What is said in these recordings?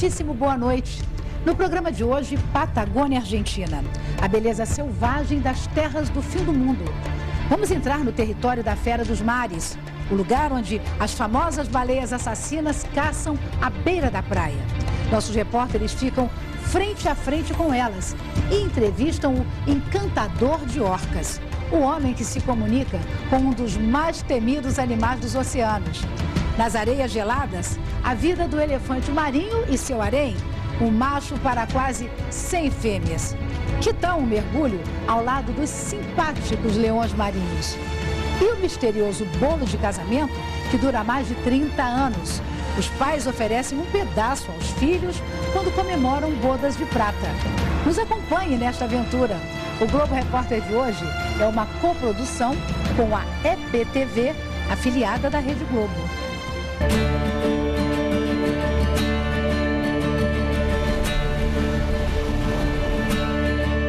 muitíssimo boa noite. No programa de hoje, Patagônia, Argentina. A beleza selvagem das terras do fim do mundo. Vamos entrar no território da fera dos mares, o lugar onde as famosas baleias assassinas caçam à beira da praia. Nossos repórteres ficam frente a frente com elas e entrevistam o encantador de orcas, o homem que se comunica com um dos mais temidos animais dos oceanos. Nas areias geladas, a vida do elefante marinho e seu harém, um macho para quase 100 fêmeas. Que tal um mergulho ao lado dos simpáticos leões marinhos? E o misterioso bolo de casamento que dura mais de 30 anos. Os pais oferecem um pedaço aos filhos quando comemoram bodas de prata. Nos acompanhe nesta aventura. O Globo Repórter de hoje é uma coprodução com a EPTV, afiliada da Rede Globo.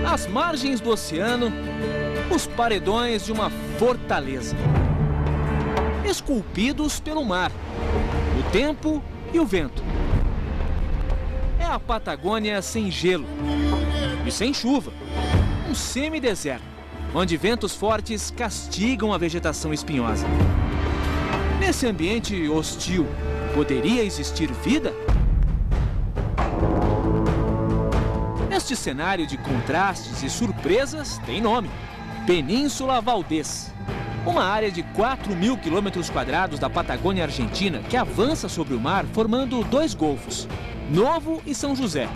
Às margens do oceano, os paredões de uma fortaleza, esculpidos pelo mar, o tempo e o vento. É a Patagônia sem gelo e sem chuva, um semideserto, onde ventos fortes castigam a vegetação espinhosa. Nesse ambiente hostil, poderia existir vida? Este cenário de contrastes e surpresas tem nome: Península Valdez. Uma área de 4.000 km² da Patagônia Argentina que avança sobre o mar formando dois golfos, Novo e São José.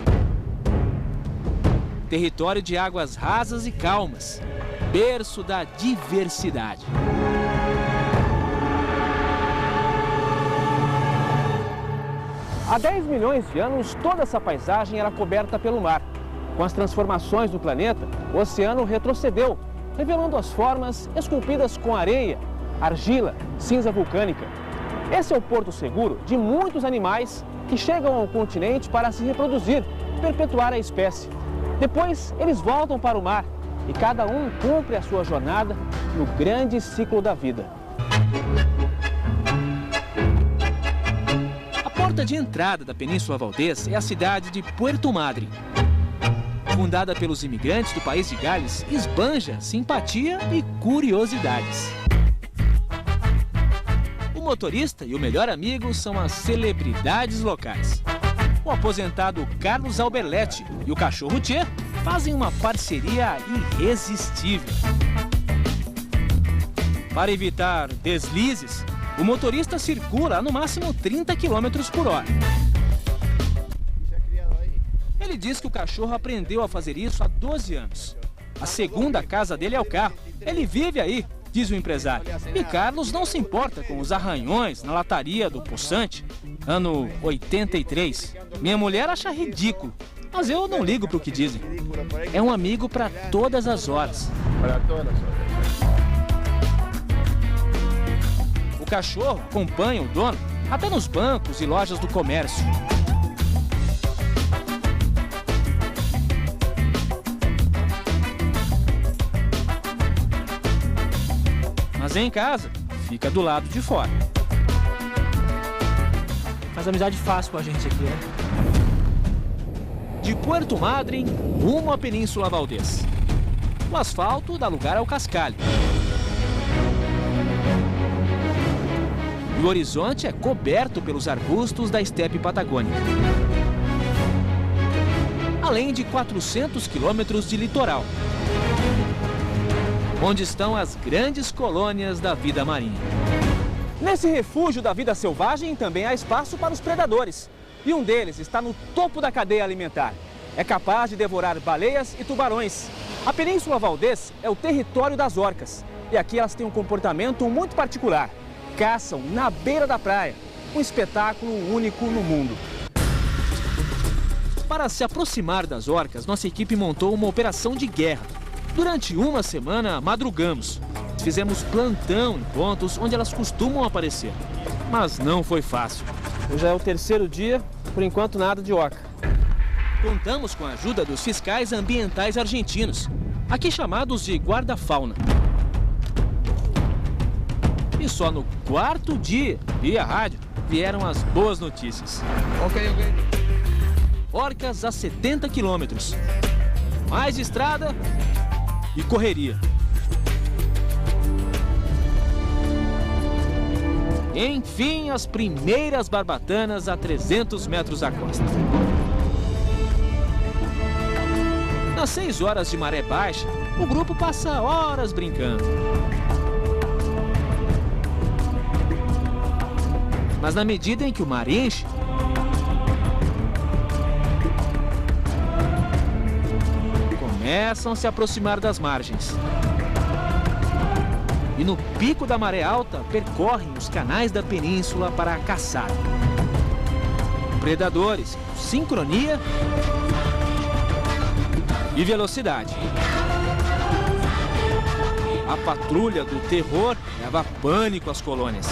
Território de águas rasas e calmas, berço da diversidade. Há 10 milhões de anos, toda essa paisagem era coberta pelo mar. Com as transformações do planeta, o oceano retrocedeu, revelando as formas esculpidas com areia, argila, cinza vulcânica. Esse é o porto seguro de muitos animais que chegam ao continente para se reproduzir, perpetuar a espécie. Depois, eles voltam para o mar e cada um cumpre a sua jornada no grande ciclo da vida. A porta de entrada da Península Valdez é a cidade de Puerto Madryn. Fundada pelos imigrantes do país de Gales, esbanja simpatia e curiosidades. O motorista e o melhor amigo são as celebridades locais. O aposentado Carlos Alberletti e o cachorro Tchê fazem uma parceria irresistível. Para evitar deslizes, o motorista circula a no máximo 30 km por hora. Ele diz que o cachorro aprendeu a fazer isso há 12 anos. A segunda casa dele é o carro. Ele vive aí, diz o empresário. E Carlos não se importa com os arranhões na lataria do Poçante. Ano 83. Minha mulher acha ridículo, mas eu não ligo para o que dizem. É um amigo para todas as horas. O cachorro acompanha o dono até nos bancos e lojas do comércio. Mas em casa, fica do lado de fora. Faz amizade fácil com a gente aqui, né? De Puerto Madryn, rumo à Península Valdez. O asfalto dá lugar ao cascalho. E o horizonte é coberto pelos arbustos da estepe patagônica. Além de 400 quilômetros de litoral, onde estão as grandes colônias da vida marinha. Nesse refúgio da vida selvagem também há espaço para os predadores. E um deles está no topo da cadeia alimentar. É capaz de devorar baleias e tubarões. A Península Valdez é o território das orcas. E aqui elas têm um comportamento muito particular. Caçam na beira da praia. Um espetáculo único no mundo. Para se aproximar das orcas, nossa equipe montou uma operação de guerra. Durante uma semana, madrugamos. Fizemos plantão em pontos onde elas costumam aparecer. Mas não foi fácil. Hoje é o terceiro dia, por enquanto nada de orca. Contamos com a ajuda dos fiscais ambientais argentinos, aqui chamados de guarda-fauna. E só no quarto dia, via rádio, vieram as boas notícias. Ok. orcas a 70 quilômetros. Mais estrada e correria. Enfim, as primeiras barbatanas a 300 metros da costa. Nas 6 horas de maré baixa, o grupo passa horas brincando. Mas na medida em que o mar enche, começam a se aproximar das margens. E no pico da maré alta, percorrem os canais da península para caçar. Predadores, sincronia e velocidade. A patrulha do terror leva pânico às colônias.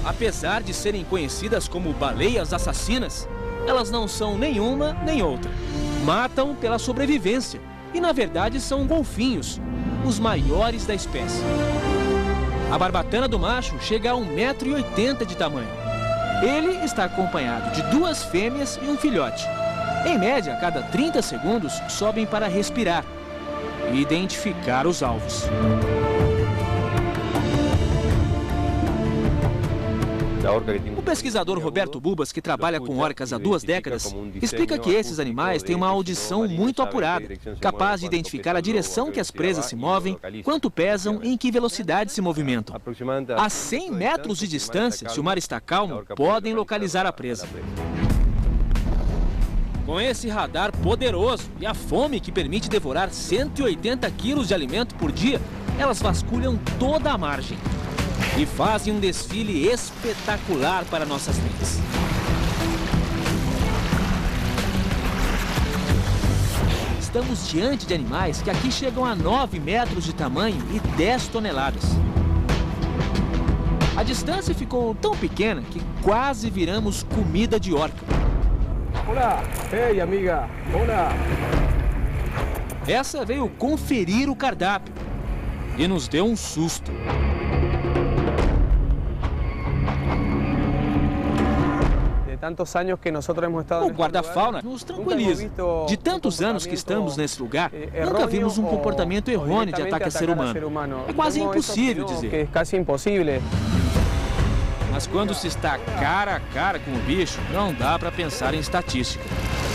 Apesar de serem conhecidas como baleias assassinas, elas não são nenhuma nem outra. Matam pela sobrevivência e, na verdade, são golfinhos, os maiores da espécie. A barbatana do macho chega a 1,80 m de tamanho. Ele está acompanhado de 2 fêmeas e um filhote. Em média, a cada 30 segundos, sobem para respirar e identificar os alvos. O pesquisador Roberto Bubas, que trabalha com orcas há 2 décadas, explica que esses animais têm uma audição muito apurada, capaz de identificar a direção que as presas se movem, quanto pesam e em que velocidade se movimentam. A 100 metros de distância, se o mar está calmo, podem localizar a presa. Com esse radar poderoso e a fome que permite devorar 180 quilos de alimento por dia, elas vasculham toda a margem e fazem um desfile espetacular para nossas mentes. Estamos diante de animais que aqui chegam a 9 metros de tamanho e 10 toneladas. A distância ficou tão pequena que quase viramos comida de orca. Olá, hey amiga, olá. Essa veio conferir o cardápio e nos deu um susto. O guarda-fauna nos tranquiliza. De tantos anos que estamos nesse lugar, nunca vimos um comportamento errôneo de ataque a ser humano. É quase impossível dizer. Mas quando se está cara a cara com o bicho, não dá para pensar em estatística.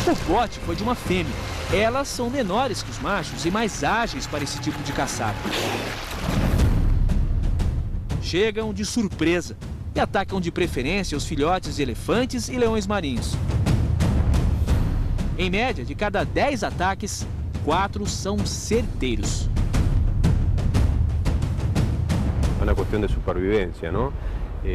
O bote foi de uma fêmea. Elas são menores que os machos e mais ágeis para esse tipo de caçada. Chegam de surpresa e atacam de preferência os filhotes de elefantes e leões marinhos. Em média, de cada 10 ataques, 4 são certeiros. É uma questão de supervivência, não?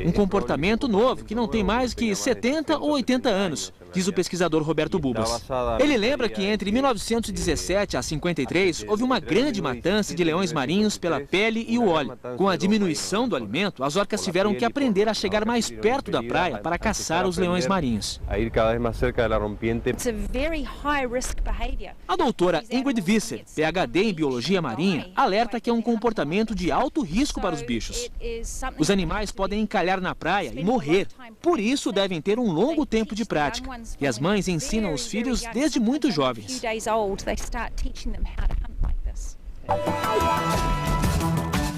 Um comportamento novo, que não tem mais que 70 ou 80 anos, diz o pesquisador Roberto Bubas. Ele lembra que entre 1917 a 53 houve uma grande matança de leões marinhos pela pele e o óleo. Com a diminuição do alimento, as orcas tiveram que aprender a chegar mais perto da praia para caçar os leões marinhos. A doutora Ingrid Visser, PhD em biologia marinha, alerta que é um comportamento de alto risco para os bichos. Os animais podem encalhar na praia e morrer. Por isso, devem ter um longo tempo de prática. E as mães ensinam os filhos desde muito jovens.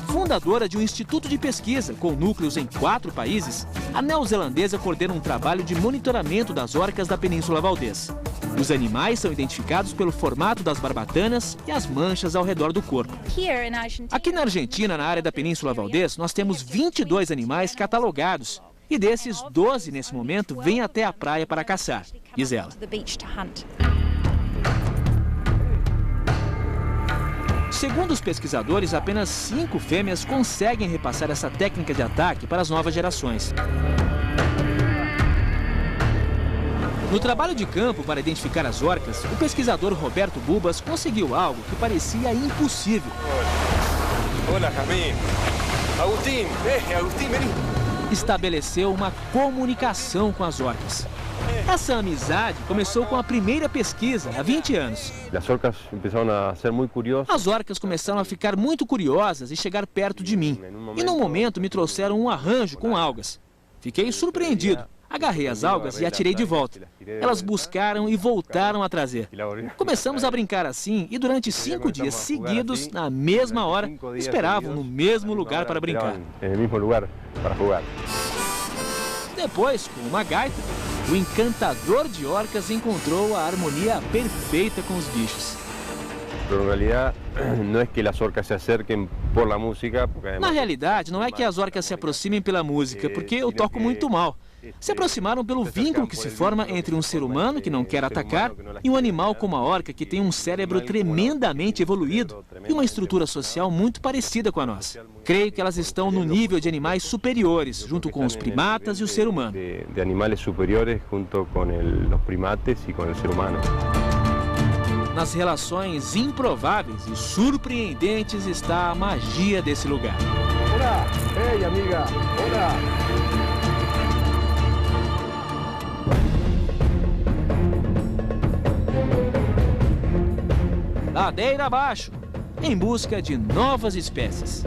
Fundadora de um instituto de pesquisa com núcleos em 4 países, a neozelandesa coordena um trabalho de monitoramento das orcas da Península Valdez. Os animais são identificados pelo formato das barbatanas e as manchas ao redor do corpo. Aqui na Argentina, na área da Península Valdez, nós temos 22 animais catalogados. E desses, 12 nesse momento vêm até a praia para caçar, diz ela. Segundo os pesquisadores, apenas 5 fêmeas conseguem repassar essa técnica de ataque para as novas gerações. No trabalho de campo para identificar as orcas, o pesquisador Roberto Bubas conseguiu algo que parecia impossível. Olá, Jamil. Agustín, vení. Estabeleceu uma comunicação com as orcas. Essa amizade começou com a primeira pesquisa, há 20 anos. Las orcas empezaron a ser muy curiosas. As orcas começaram a ficar muito curiosas e chegar perto de mim. E num momento me trouxeram um arranjo com algas. Fiquei surpreendido. Agarrei as algas e atirei de volta. Elas buscaram e voltaram a trazer. Começamos a brincar assim e durante 5 dias seguidos, na mesma hora, esperavam no mesmo lugar para brincar. Depois, com uma gaita, o encantador de orcas encontrou a harmonia perfeita com os bichos. Pero en realidad no es que las orcas se acerquen por la música. Na realidade, não é que as orcas se aproximem pela música, porque eu toco muito mal. Se aproximaram pelo vínculo que se forma entre um ser humano que não quer atacar e um animal como a orca, que tem um cérebro tremendamente evoluído e uma estrutura social muito parecida com a nossa. Creio que elas estão no nível de animais superiores, junto com os primatas e o ser humano. De animales superiores junto con los primates y con el ser humano. Nas relações improváveis e surpreendentes está a magia desse lugar. Olá, ei amiga, olá. Ladeira abaixo, em busca de novas espécies.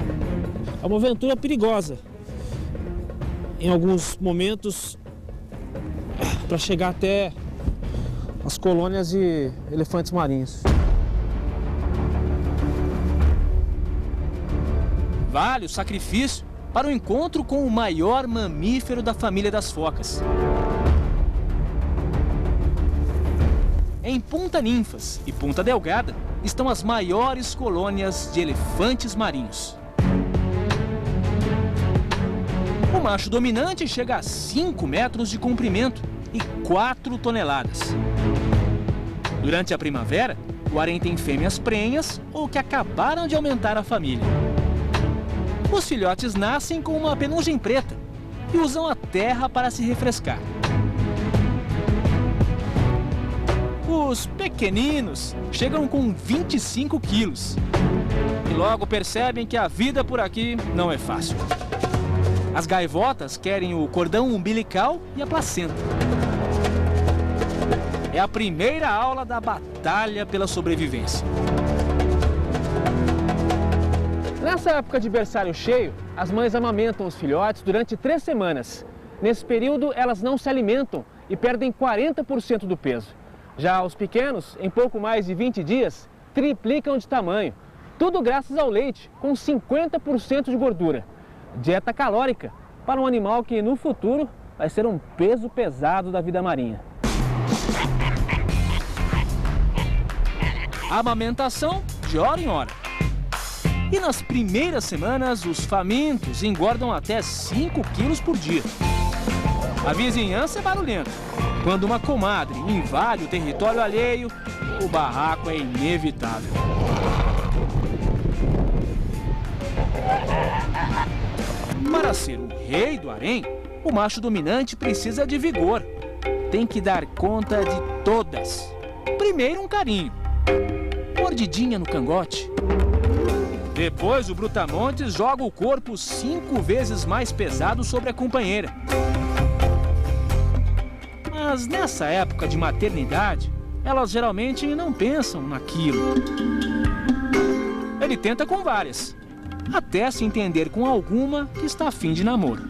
É uma aventura perigosa. Em alguns momentos, para chegar até as colônias de elefantes marinhos. Vale o sacrifício para o encontro com o maior mamífero da família das focas. Em Punta Ninfas e Punta Delgada estão as maiores colônias de elefantes marinhos. O macho dominante chega a 5 metros de comprimento e 4 toneladas. Durante a primavera, o harém tem fêmeas prenhas ou que acabaram de aumentar a família. Os filhotes nascem com uma penugem preta e usam a terra para se refrescar. Os pequeninos chegam com 25 quilos e logo percebem que a vida por aqui não é fácil. As gaivotas querem o cordão umbilical e a placenta. É a primeira aula da batalha pela sobrevivência. Nessa época de berçário cheio, as mães amamentam os filhotes durante 3 semanas. Nesse período, elas não se alimentam e perdem 40% do peso. Já os pequenos, em pouco mais de 20 dias, triplicam de tamanho. Tudo graças ao leite, com 50% de gordura. Dieta calórica para um animal que, no futuro, vai ser um peso pesado da vida marinha. Amamentação de hora em hora. E nas primeiras semanas, os famintos engordam até 5 quilos por dia. A vizinhança é barulhenta. Quando uma comadre invade o território alheio, o barraco é inevitável. Para ser o rei do harém, o macho dominante precisa de vigor. Tem que dar conta de todas. Primeiro um carinho. Mordidinha no cangote. Depois o brutamontes joga o corpo 5 vezes mais pesado sobre a companheira. Mas nessa época de maternidade, elas geralmente não pensam naquilo. Ele tenta com várias, até se entender com alguma que está a fim de namoro.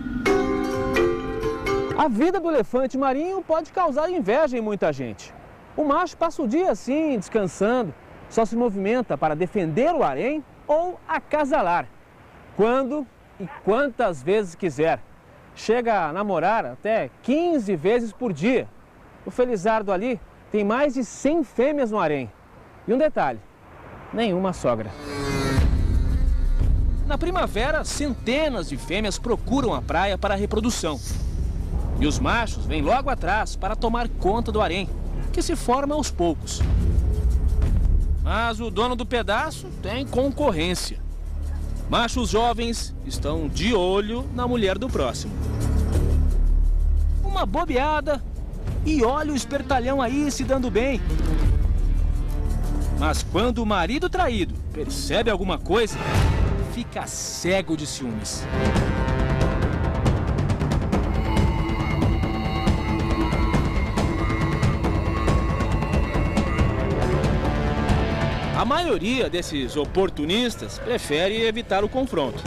A vida do elefante marinho pode causar inveja em muita gente. O macho passa o dia assim, descansando, só se movimenta para defender o harém ou acasalar, quando e quantas vezes quiser. Chega a namorar até 15 vezes por dia. O felizardo ali tem mais de 100 fêmeas no harém. E um detalhe, nenhuma sogra. Na primavera, centenas de fêmeas procuram a praia para a reprodução. E os machos vêm logo atrás para tomar conta do harém, que se forma aos poucos. Mas o dono do pedaço tem concorrência. Machos jovens estão de olho na mulher do próximo. Uma bobeada e olha o espertalhão aí se dando bem. Mas quando o marido traído percebe alguma coisa, fica cego de ciúmes. A maioria desses oportunistas prefere evitar o confronto.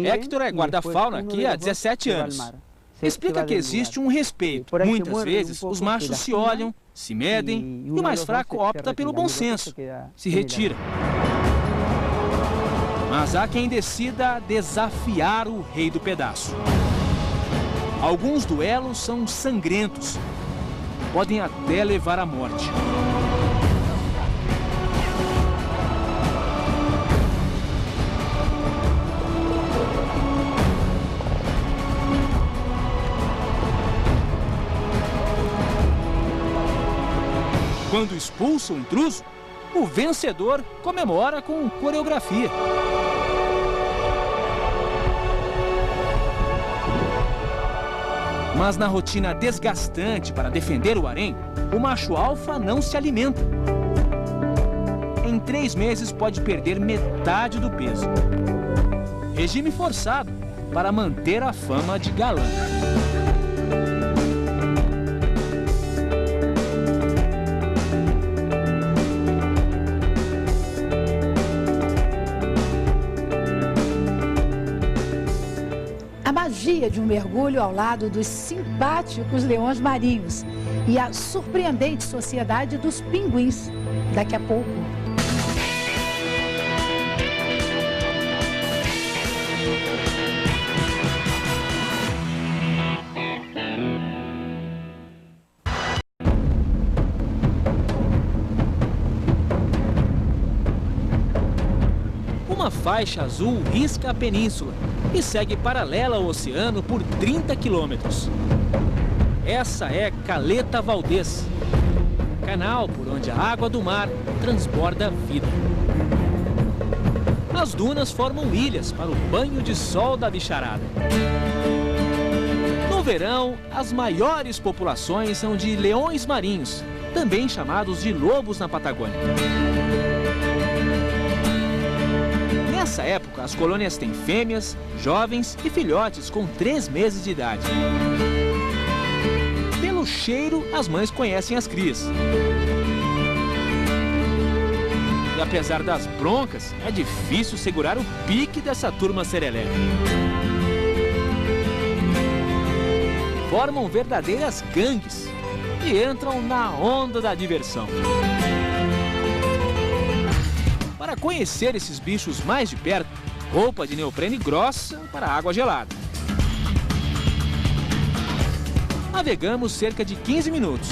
Héctor é guarda-fauna aqui há 17 anos. Explica que existe um respeito. Muitas vezes os machos se olham, se medem e o mais fraco opta pelo bom senso, se retira. Mas há quem decida desafiar o rei do pedaço. Alguns duelos são sangrentos, podem até levar à morte. Quando expulsa o intruso, o vencedor comemora com coreografia. Mas na rotina desgastante para defender o harém, o macho alfa não se alimenta. Em 3 meses pode perder metade do peso. Regime forçado para manter a fama de galã. A magia de um mergulho ao lado dos simpáticos leões marinhos e a surpreendente sociedade dos pinguins. Daqui a pouco. Uma faixa azul risca a península e segue paralela ao oceano por 30 quilômetros. Essa é Caleta Valdez, canal por onde a água do mar transborda a vida. As dunas formam ilhas para o banho de sol da bicharada. No verão, as maiores populações são de leões marinhos, também chamados de lobos na Patagônia. Nessa época, as colônias têm fêmeas, jovens e filhotes com 3 meses de idade. Pelo cheiro, as mães conhecem as crias. E apesar das broncas, é difícil segurar o pique dessa turma serelepe. Formam verdadeiras gangues e entram na onda da diversão. Para conhecer esses bichos mais de perto, roupa de neoprene grossa para água gelada. Navegamos cerca de 15 minutos.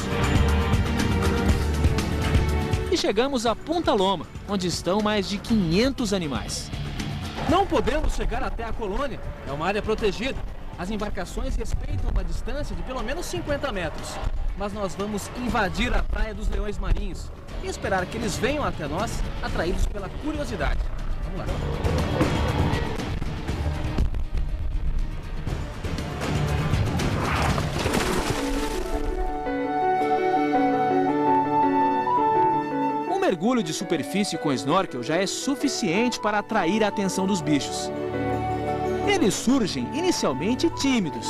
E chegamos a Punta Loma, onde estão mais de 500 animais. Não podemos chegar até a colônia, é uma área protegida. As embarcações respeitam uma distância de pelo menos 50 metros. Mas nós vamos invadir a Praia dos Leões Marinhos e esperar que eles venham até nós, atraídos pela curiosidade. Vamos lá. Um mergulho de superfície com snorkel já é suficiente para atrair a atenção dos bichos. Eles surgem inicialmente tímidos.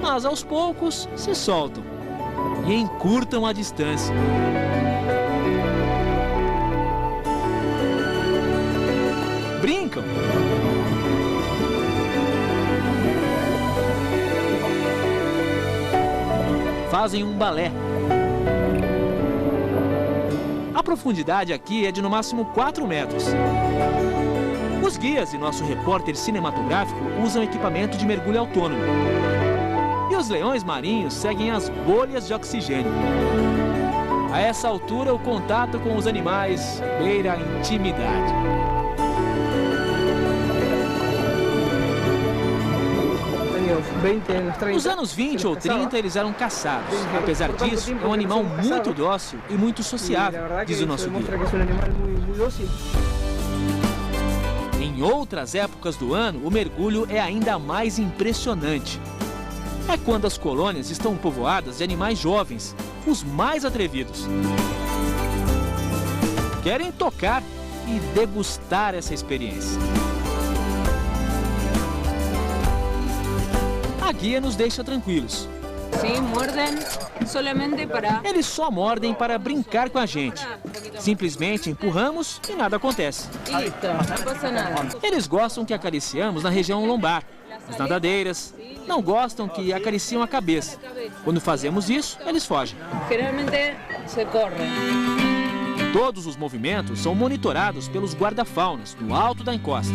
Mas aos poucos se soltam e encurtam a distância. Brincam. Fazem um balé. A profundidade aqui é de no máximo 4 metros. Os guias e nosso repórter cinematográfico usam equipamento de mergulho autônomo. E os leões marinhos seguem as bolhas de oxigênio. A essa altura, o contato com os animais beira a intimidade. Nos anos 20 ou 30, eles eram caçados. Apesar disso, é um animal muito dócil e muito sociável, diz o nosso guia. Em outras épocas do ano, o mergulho é ainda mais impressionante. É quando as colônias estão povoadas de animais jovens, os mais atrevidos. Querem tocar e degustar essa experiência. A guia nos deixa tranquilos. Sim, mordem solamente para... Eles só mordem para brincar com a gente. Simplesmente empurramos e nada acontece. Não passa nada. Eles gostam que acariciamos na região lombar, nas nadadeiras. Não gostam que acariciam a cabeça. Quando fazemos isso, eles fogem. Geralmente se correm. Todos os movimentos são monitorados pelos guarda-faunas no alto da encosta.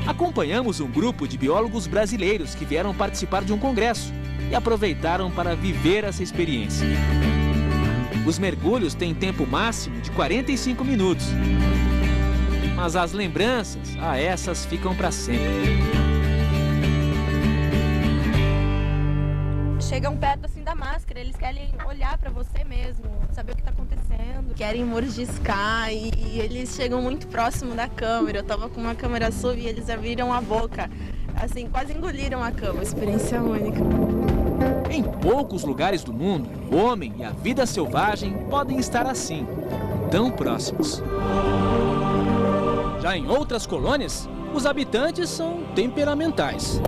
Acompanhamos um grupo de biólogos brasileiros que vieram participar de um congresso e aproveitaram para viver essa experiência. Os mergulhos têm tempo máximo de 45 minutos. Mas as lembranças, essas ficam para sempre. Chegam perto assim da máscara, eles querem olhar para você mesmo, saber o que está acontecendo. Querem mordiscar e eles chegam muito próximo da câmera. Eu tava com uma câmera sub e eles abriram a boca, assim, quase engoliram a câmera. Experiência única. Em poucos lugares do mundo, o homem e a vida selvagem podem estar assim, tão próximos. Já em outras colônias, os habitantes são temperamentais.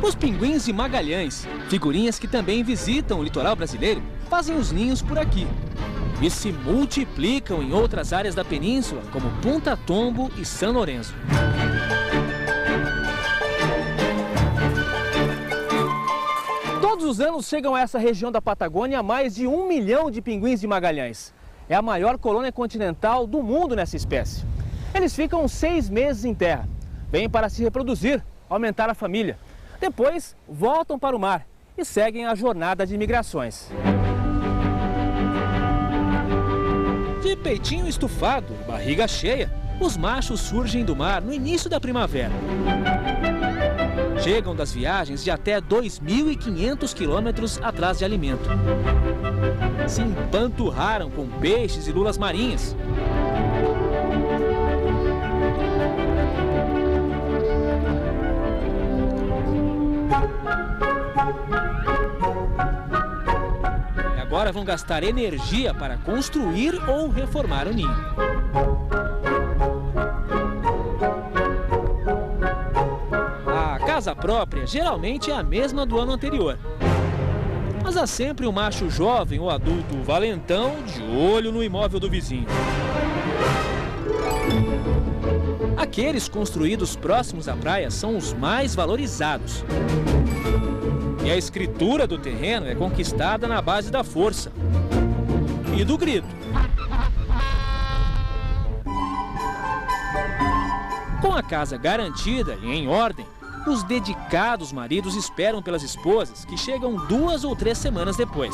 Os pinguins de Magalhães, figurinhas que também visitam o litoral brasileiro, fazem os ninhos por aqui. E se multiplicam em outras áreas da península, como Punta Tombo e São Lourenço. Todos os anos chegam a essa região da Patagônia mais de 1 milhão de pinguins de Magalhães. É a maior colônia continental do mundo nessa espécie. Eles ficam 6 meses em terra. Vêm para se reproduzir, aumentar a família. Depois, voltam para o mar e seguem a jornada de migrações. De peitinho estufado e barriga cheia, os machos surgem do mar no início da primavera. Chegam das viagens de até 2.500 quilômetros atrás de alimento. Se empanturraram com peixes e lulas marinhas. E agora vão gastar energia para construir ou reformar o ninho. A casa própria geralmente é a mesma do ano anterior. Mas há sempre um macho jovem ou adulto valentão de olho no imóvel do vizinho. Aqueles construídos próximos à praia são os mais valorizados. E a escritura do terreno é conquistada na base da força e do grito. Com a casa garantida e em ordem, os dedicados maridos esperam pelas esposas, que chegam 2 ou 3 semanas depois.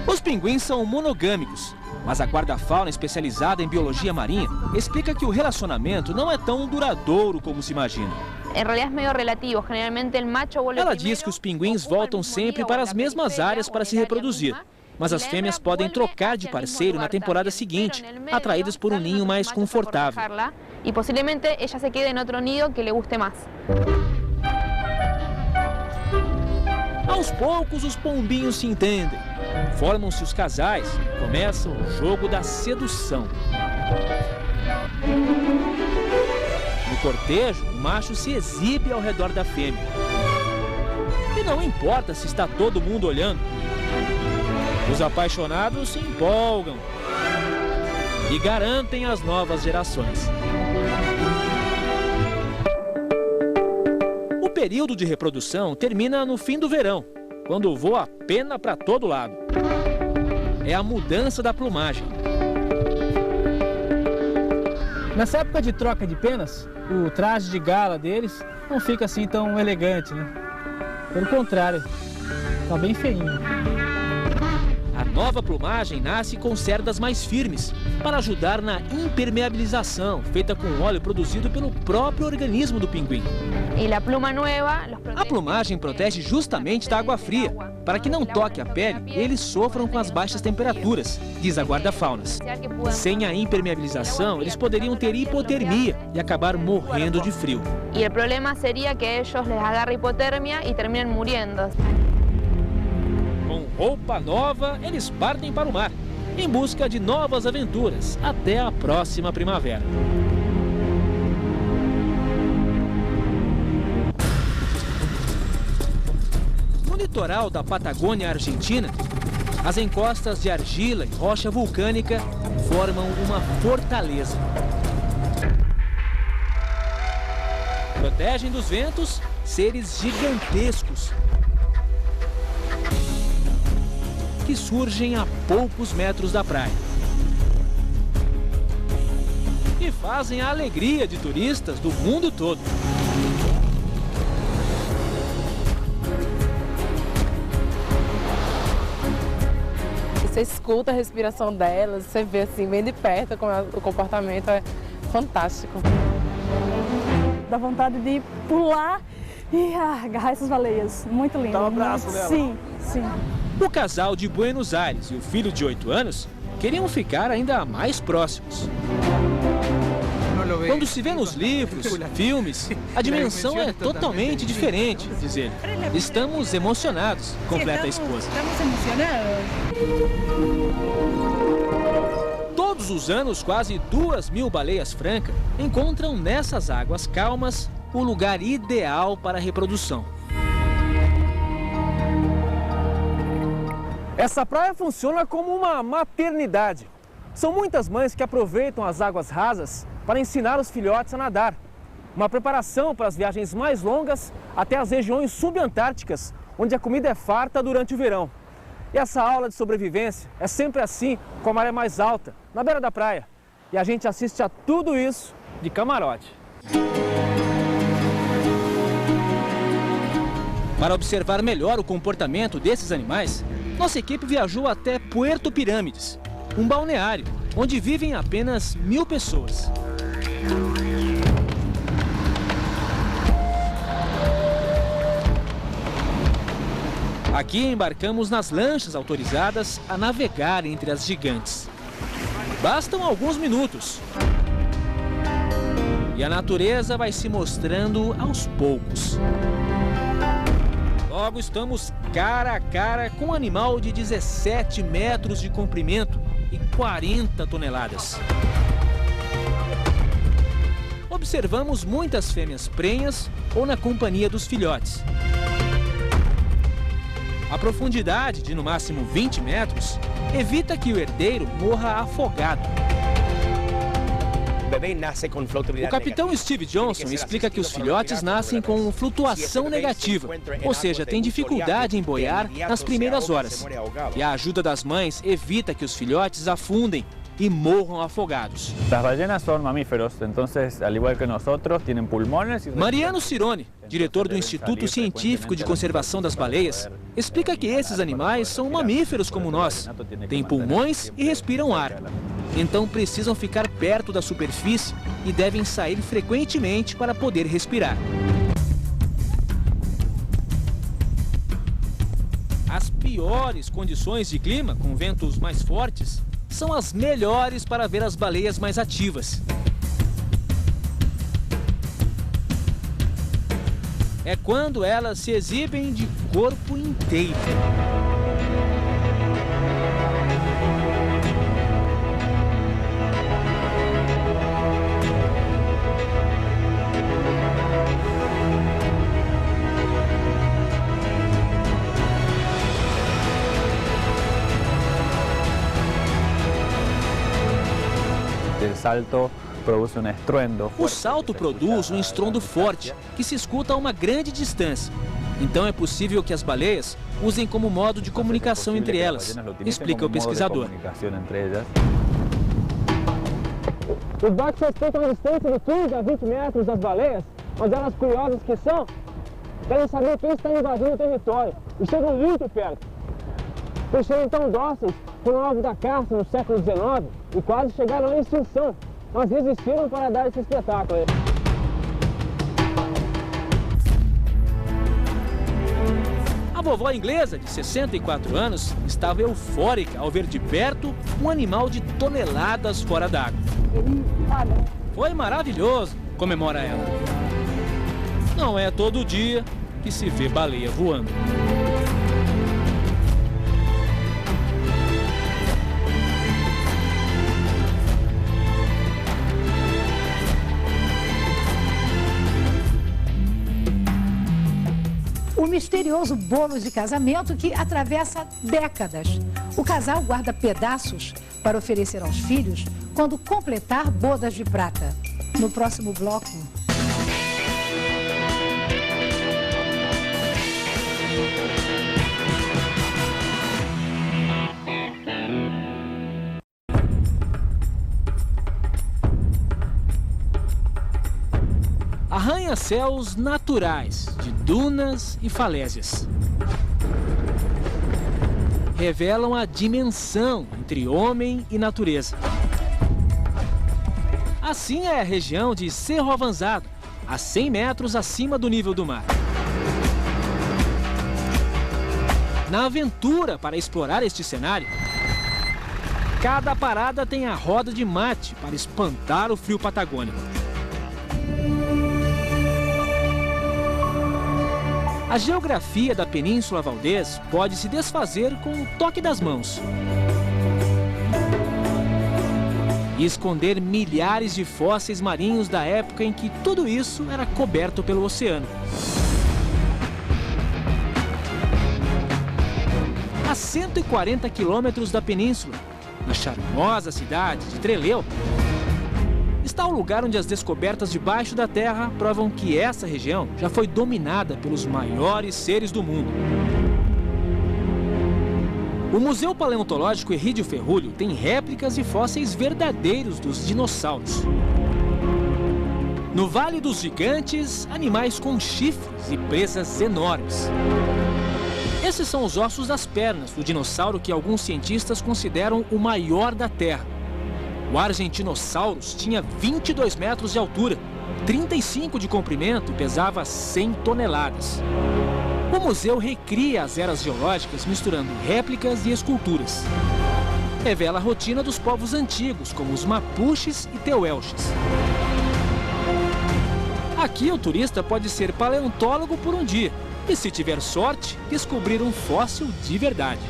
Os pinguins são monogâmicos, mas a guarda-fauna especializada em biologia marinha explica que o relacionamento não é tão duradouro como se imagina. Ela diz que os pinguins voltam sempre para as mesmas áreas para se reproduzir, mas as fêmeas podem trocar de parceiro na temporada seguinte, atraídas por um ninho mais confortável. E possivelmente ela se quede em outro nido que lhe guste mais. Aos poucos, os pombinhos se entendem. Formam-se os casais e começa o jogo da sedução. No cortejo, o macho se exibe ao redor da fêmea. E não importa se está todo mundo olhando. Os apaixonados se empolgam e garantem as novas gerações. O período de reprodução termina no fim do verão, quando voa pena para todo lado. É a mudança da plumagem. Nessa época de troca de penas, o traje de gala deles não fica assim tão elegante, né? Pelo contrário, tá bem feinho. A nova plumagem nasce com cerdas mais firmes, para ajudar na impermeabilização, feita com óleo produzido pelo próprio organismo do pinguim. A plumagem protege justamente da água fria, para que não toque a pele e eles sofram com as baixas temperaturas, diz a guarda-faunas. Sem a impermeabilização, eles poderiam ter hipotermia e acabar morrendo de frio. E o problema seria que eles les agarre hipotermia e terminem morrendo. Com roupa nova, eles partem para o mar, em busca de novas aventuras, até a próxima primavera. litoral da Patagônia Argentina, as encostas de argila e rocha vulcânica formam uma fortaleza. Protegem dos ventos seres gigantescos que surgem a poucos metros da praia e fazem a alegria de turistas do mundo todo. Você escuta a respiração delas, você vê assim bem de perto como o comportamento é fantástico. Dá vontade de pular e agarrar essas baleias. Muito lindo. Dá um abraço nela. Sim, sim. O casal de Buenos Aires e o filho de 8 anos queriam ficar ainda mais próximos. Quando se vê nos livros, filmes, a dimensão é totalmente diferente, diz ele. Estamos emocionados, completa a esposa. Estamos emocionados. Todos os anos, quase 2.000 baleias francas encontram nessas águas calmas o lugar ideal para a reprodução. Essa praia funciona como uma maternidade. São muitas mães que aproveitam as águas rasas para ensinar os filhotes a nadar. Uma preparação para as viagens mais longas até as regiões subantárticas, onde a comida é farta durante o verão. E essa aula de sobrevivência é sempre assim, com a maré mais alta, na beira da praia. E a gente assiste a tudo isso de camarote. Para observar melhor o comportamento desses animais, nossa equipe viajou até Puerto Pirâmides, um balneário onde vivem apenas 1.000 pessoas. Aqui embarcamos nas lanchas autorizadas a navegar entre as gigantes. Bastam alguns minutos e a natureza vai se mostrando aos poucos. Logo estamos cara a cara com um animal de 17 metros de comprimento e 40 toneladas. Observamos muitas fêmeas prenhas ou na companhia dos filhotes. A profundidade de no máximo 20 metros evita que o herdeiro morra afogado. O capitão Steve Johnson explica que os filhotes nascem com flutuação negativa, ou seja, têm dificuldade em boiar nas primeiras horas. E a ajuda das mães evita que os filhotes afundem e morram afogados. As ballenas são mamíferos, então, al igual que nós, têm pulmões. Mariano Cirone, diretor do Instituto Científico de Conservação das Baleias, explica que esses animais são mamíferos como nós. Têm pulmões e respiram ar. Então precisam ficar perto da superfície e devem sair frequentemente para poder respirar. As piores condições de clima, com ventos mais fortes, são as melhores para ver as baleias mais ativas. É quando elas se exibem de corpo inteiro. O salto produz um estrondo forte, que se escuta a uma grande distância. Então é possível que as baleias usem como modo de comunicação entre elas, explica o pesquisador. Os barcos respeitam a distância de 15 a 20 metros das baleias, mas elas, curiosas que são, querem saber quem está invadindo o território e chegam muito perto. Por serem tão dóceis, foram alvo da caça no século XIX e quase chegaram à extinção, mas resistiram para dar esse espetáculo. A vovó inglesa, de 64 anos, estava eufórica ao ver de perto um animal de toneladas fora d'água. Foi maravilhoso, comemora ela. Não é todo dia que se vê baleia voando. O misterioso bolo de casamento que atravessa décadas. O casal guarda pedaços para oferecer aos filhos quando completar bodas de prata. No próximo bloco... Arranha-céus naturais de dunas e falésias revelam a dimensão entre homem e natureza. Assim é a região de Cerro Avanzado, a 100 metros acima do nível do mar. Na aventura para explorar este cenário, cada parada tem a roda de mate para espantar o frio patagônico. A geografia da Península Valdez pode se desfazer com o toque das mãos e esconder milhares de fósseis marinhos da época em que tudo isso era coberto pelo oceano. A 140 quilômetros da península, na charmosa cidade de Trelew, está o lugar onde as descobertas debaixo da terra provam que essa região já foi dominada pelos maiores seres do mundo. O Museu Paleontológico Herrídio Ferruglia tem réplicas e fósseis verdadeiros dos dinossauros. No Vale dos Gigantes, animais com chifres e presas enormes. Esses são os ossos das pernas do dinossauro que alguns cientistas consideram o maior da Terra. O Argentinosaurus tinha 22 metros de altura, 35 de comprimento e pesava 100 toneladas. O museu recria as eras geológicas misturando réplicas e esculturas. Revela a rotina dos povos antigos, como os Mapuches e Tehuelches. Aqui o turista pode ser paleontólogo por um dia e, se tiver sorte, descobrir um fóssil de verdade.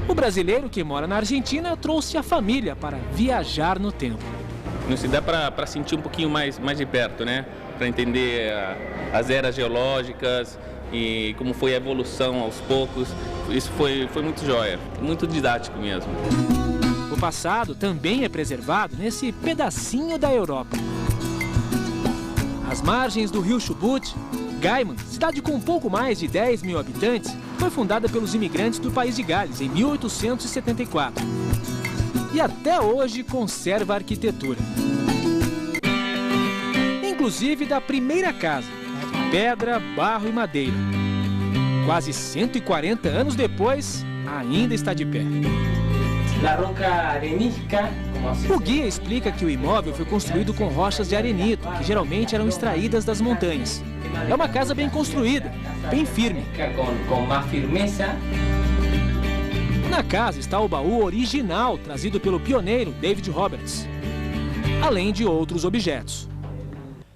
O brasileiro que mora na Argentina trouxe a família para viajar no tempo. Isso dá para sentir um pouquinho mais de perto, né? Para entender as eras geológicas e como foi a evolução aos poucos. Isso foi muito jóia, muito didático mesmo. O passado também é preservado nesse pedacinho da Europa. Às margens do rio Chubut, Gaiman, cidade com pouco mais de 10 mil habitantes, foi fundada pelos imigrantes do país de Gales em 1874. E até hoje conserva a arquitetura. Inclusive da primeira casa, de pedra, barro e madeira. Quase 140 anos depois, ainda está de pé. O guia explica que o imóvel foi construído com rochas de arenito, que geralmente eram extraídas das montanhas. É uma casa bem construída, bem firme. Na casa está o baú original, trazido pelo pioneiro David Roberts, além de outros objetos.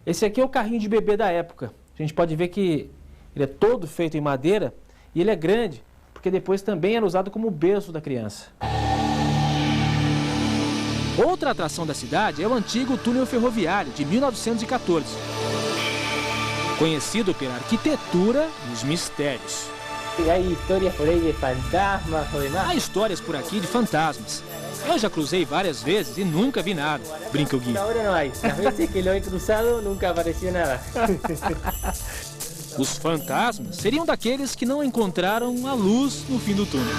Esse aqui é o carrinho de bebê da época. A gente pode ver que ele é todo feito em madeira e ele é grande, porque depois também era usado como berço da criança. Outra atração da cidade é o antigo túnel ferroviário de 1914, conhecido pela arquitetura e os mistérios. Há histórias por aqui de fantasmas. Eu já cruzei várias vezes e nunca vi nada, brinca o guia. Os fantasmas seriam daqueles que não encontraram a luz no fim do túnel.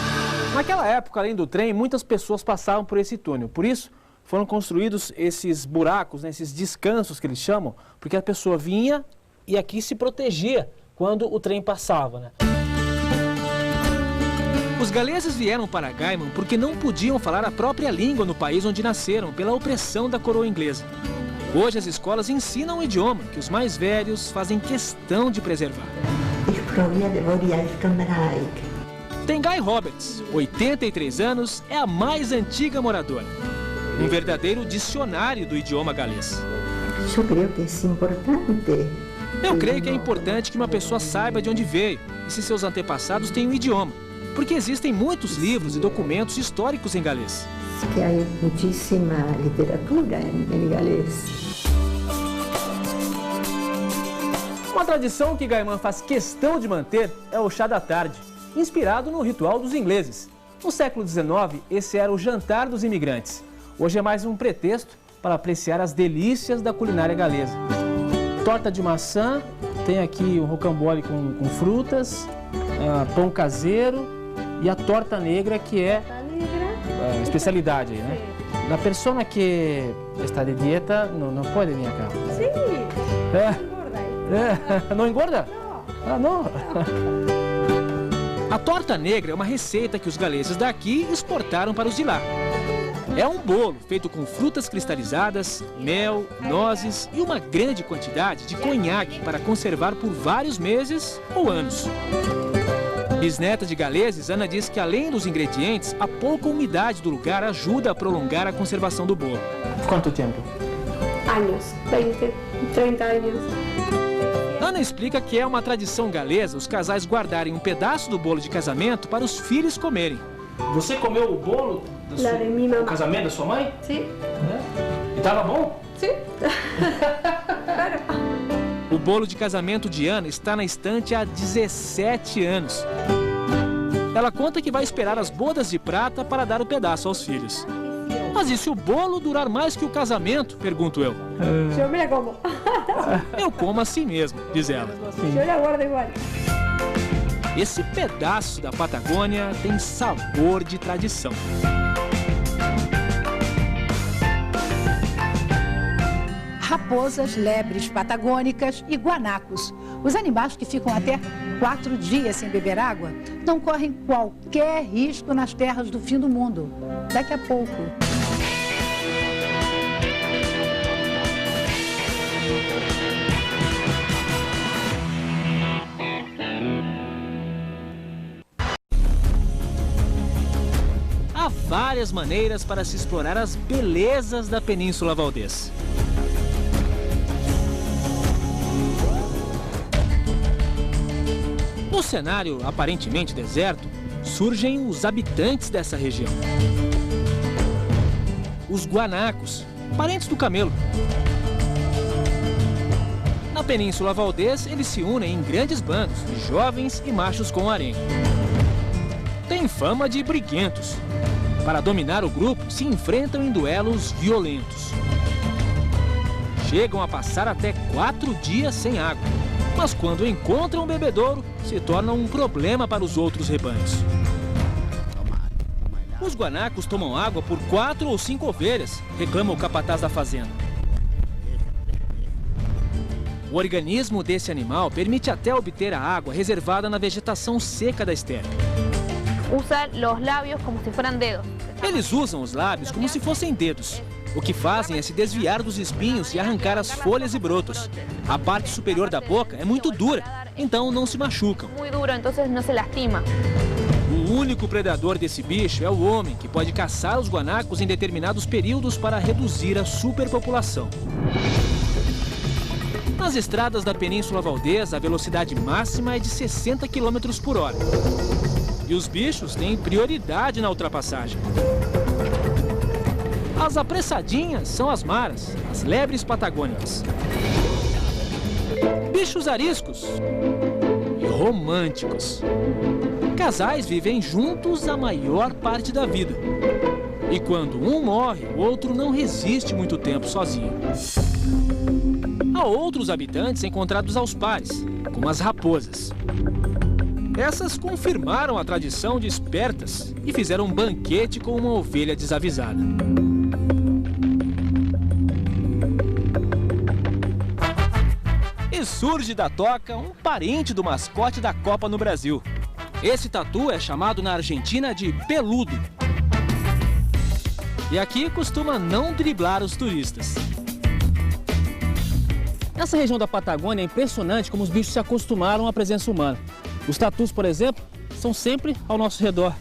Naquela época, além do trem, muitas pessoas passavam por esse túnel. Por isso, foram construídos esses buracos, né, esses descansos que eles chamam, porque a pessoa vinha e aqui se protegia quando o trem passava, né? Os galeses vieram para Gaiman porque não podiam falar a própria língua no país onde nasceram, pela opressão da coroa inglesa. Hoje as escolas ensinam o idioma que os mais velhos fazem questão de preservar. Tengai Roberts, 83 anos, é a mais antiga moradora. Um verdadeiro dicionário do idioma galês. Eu creio que é importante que uma pessoa saiba de onde veio e se seus antepassados têm um idioma, porque existem muitos livros e documentos históricos em galês. Que há muitíssima literatura em galês. Uma tradição que Gaiman faz questão de manter é o chá da tarde, inspirado no ritual dos ingleses. No século XIX, esse era o jantar dos imigrantes. Hoje é mais um pretexto para apreciar as delícias da culinária galesa. Torta de maçã, tem aqui um rocambole com frutas, pão caseiro e a torta negra, que é a especialidade aí, né? La persona que está de dieta não pode vir cá. Sim. Não engorda? Ah, não. A torta negra é uma receita que os galeses daqui exportaram para os de lá. É um bolo feito com frutas cristalizadas, mel, nozes e uma grande quantidade de conhaque para conservar por vários meses ou anos. Bisneta de galeses, Ana diz que além dos ingredientes, a pouca umidade do lugar ajuda a prolongar a conservação do bolo. Quanto tempo? Anos, 20, 30 anos. Ana explica que é uma tradição galesa os casais guardarem um pedaço do bolo de casamento para os filhos comerem. Você comeu o bolo do casamento da sua mãe? Sim. É? E estava bom? Sim. Claro. O bolo de casamento de Ana está na estante há 17 anos. Ela conta que vai esperar as bodas de prata para dar o pedaço aos filhos. Mas e se o bolo durar mais que o casamento? Pergunto eu. Eu me como. Eu como assim mesmo, diz ela. Eu guardo igual. Esse pedaço da Patagônia tem sabor de tradição. Raposas, lebres patagônicas e guanacos. Os animais que ficam até 4 dias sem beber água não correm qualquer risco nas terras do fim do mundo. Daqui a pouco. Há várias maneiras para se explorar as belezas da Península Valdez. No cenário aparentemente deserto, surgem os habitantes dessa região. Os guanacos, parentes do camelo. Na Península Valdez, eles se unem em grandes bandos de jovens e machos com harém. Têm fama de briguentos. Para dominar o grupo, se enfrentam em duelos violentos. Chegam a passar até 4 dias sem água. Mas quando encontram um bebedouro, se tornam um problema para os outros rebanhos. Os guanacos tomam água por 4 ou 5 ovelhas, reclama o capataz da fazenda. O organismo desse animal permite até obter a água reservada na vegetação seca da estepe. Usa los labios como si fueran dedos. Eles usam os lábios como se fossem dedos. O que fazem é se desviar dos espinhos e arrancar as folhas e brotos. A parte superior da boca é muito dura, então não se machucam. Muy duro, entonces no se lastima. O único predador desse bicho é o homem, que pode caçar os guanacos em determinados períodos para reduzir a superpopulação. Nas estradas da Península Valdez, a velocidade máxima é de 60 km por hora. E os bichos têm prioridade na ultrapassagem. As apressadinhas são as maras, as lebres patagônicas. Bichos ariscos e românticos. Casais vivem juntos a maior parte da vida. E quando um morre, o outro não resiste muito tempo sozinho. Há outros habitantes encontrados aos pares, como as raposas. Essas confirmaram a tradição de espertas e fizeram um banquete com uma ovelha desavisada. E surge da toca um parente do mascote da Copa no Brasil. Esse tatu é chamado na Argentina de peludo. E aqui costuma não driblar os turistas. Nessa região da Patagônia é impressionante como os bichos se acostumaram à presença humana. Os tatus, por exemplo, são sempre ao nosso redor.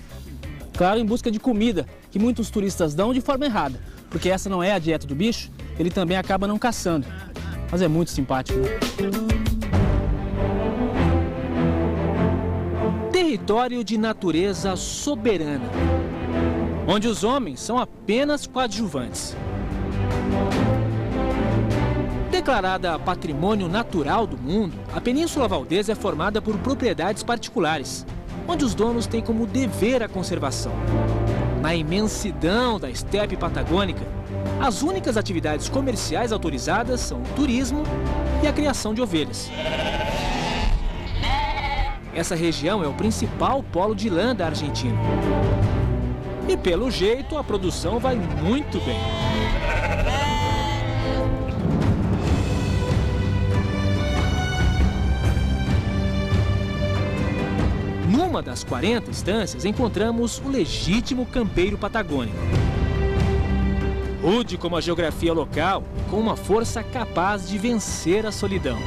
Claro, em busca de comida, que muitos turistas dão de forma errada, porque essa não é a dieta do bicho, ele também acaba não caçando. Mas é muito simpático, né? Território de natureza soberana, onde os homens são apenas coadjuvantes. Declarada Patrimônio Natural do Mundo, a Península Valdez é formada por propriedades particulares, onde os donos têm como dever a conservação. Na imensidão da estepe patagônica, as únicas atividades comerciais autorizadas são o turismo e a criação de ovelhas. Essa região é o principal polo de lã da Argentina. E pelo jeito, a produção vai muito bem. Numa das 40 estâncias, encontramos o legítimo campeiro patagônico. Rude como a geografia local, com uma força capaz de vencer a solidão.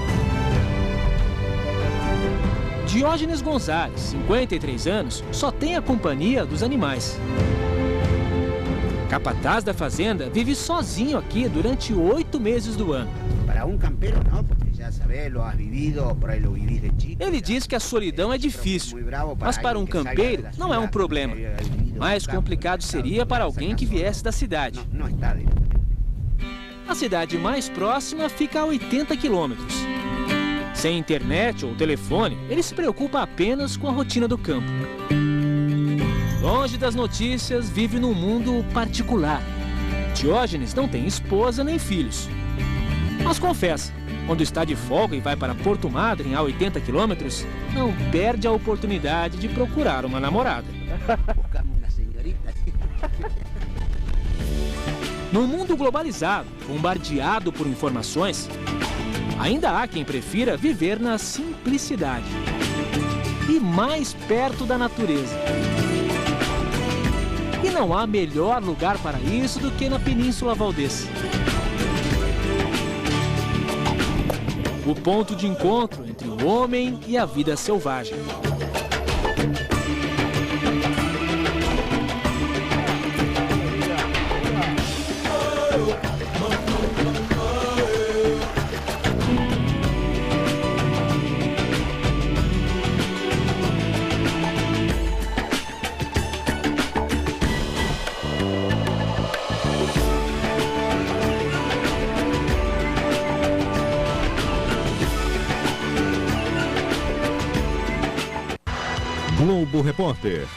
Diógenes Gonzalez, 53 anos, só tem a companhia dos animais. Capataz da fazenda vive sozinho aqui durante 8 meses do ano. Para um campeiro não, porque já sabes, lo has vivido, por aí lo vivís de chico. Ele diz que a solidão é difícil, mas para um campeiro não é um problema. Mais complicado seria para alguém que viesse da cidade. A cidade mais próxima fica a 80 quilômetros. Sem internet ou telefone, ele se preocupa apenas com a rotina do campo. Longe das notícias, vive num mundo particular. Diógenes não tem esposa nem filhos. Mas confessa, quando está de folga e vai para Porto Madryn, a 80 quilômetros, não perde a oportunidade de procurar uma namorada. No mundo globalizado, bombardeado por informações, ainda há quem prefira viver na simplicidade e mais perto da natureza. E não há melhor lugar para isso do que na Península Valdez. O ponto de encontro entre o homem e a vida selvagem. Globo Repórter.